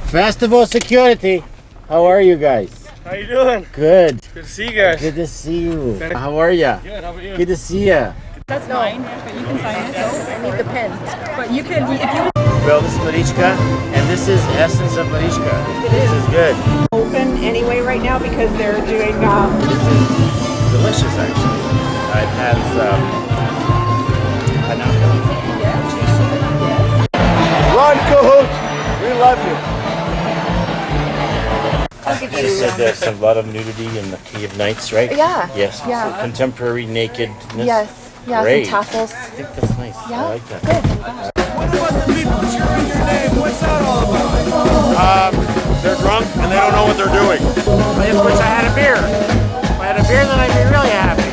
Festival security. How are you guys? How you doing? Good. Good to see you guys. Good to see you. How are ya? Good, how about you? Good to see ya. That's mine, but you can sign it. I need the pen. But you can, if you... Well, this is Marichka, and this is essence of Marichka. This is good. Open anyway right now because they're doing... This is delicious, actually. It has pineapple. Run, Cahute! We love you. You said there's a lot of nudity in the Key of Nights, right? Yeah. Yes. Yeah. So contemporary nakedness. Yes. Yeah, Great. some tassels. I think that's nice. Yeah. I like that. Good. What's that all about? They're drunk and they don't know what they're doing. I just wish I had a beer. If I had a beer, then I'd be really happy.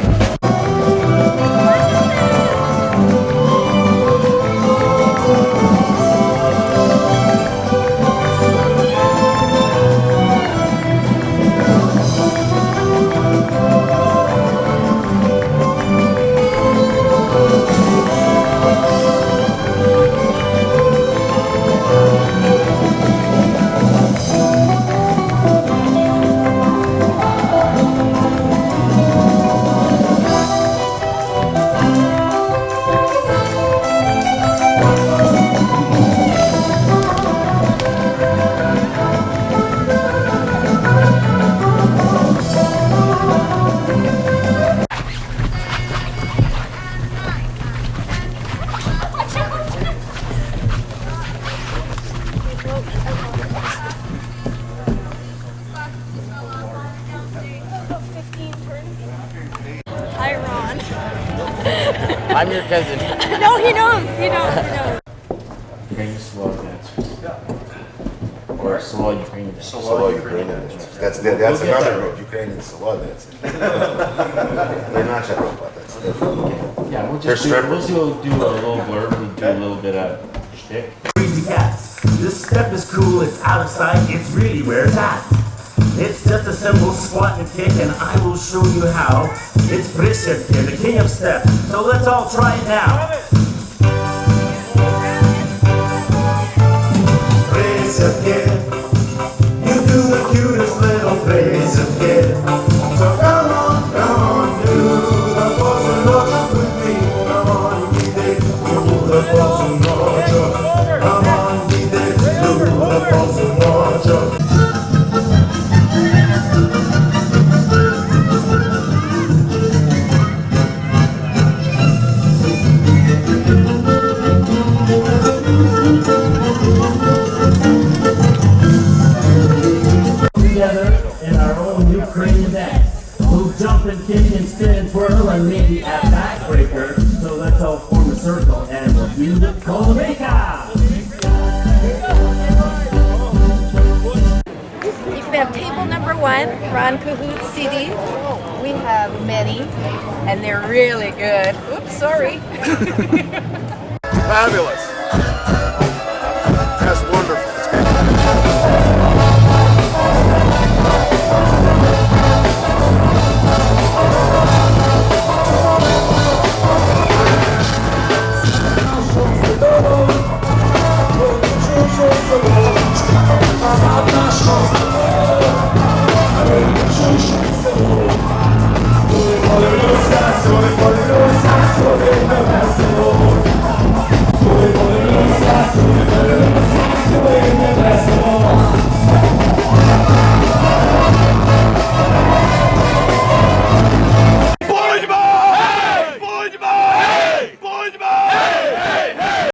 Hi, Ron. I'm your cousin. No, he knows. He knows. Ukrainian slow dancers. Or slow Ukrainian. Slow Ukrainian. That's another group, Ukrainian slow dancing. They're not that robot, that's different. Yeah, we'll They're just do a little blurb, we'll do a little bit of shtick. Crazy cats. This step is cool, it's out of sight, it's really where it's at. It's just a simple squat and kick, and I will show you how. It's Baczynskyj, the king of step. So let's all try it now. Baczynskyj, you do the cutest little Baczynskyj. So come on, do the Baczynskyj with me. Come on, get it, do the Baczynskyj. Come on, get it, do the Baczynskyj. Together in our own Ukrainian dance. Move, jump and kick and spin and twirl and maybe a backbreaker. So let's all form a circle and we'll do the Marichka. We have table number 1, Ron Cahute's CD. We have many, and they're really good. Oops, sorry. Fabulous.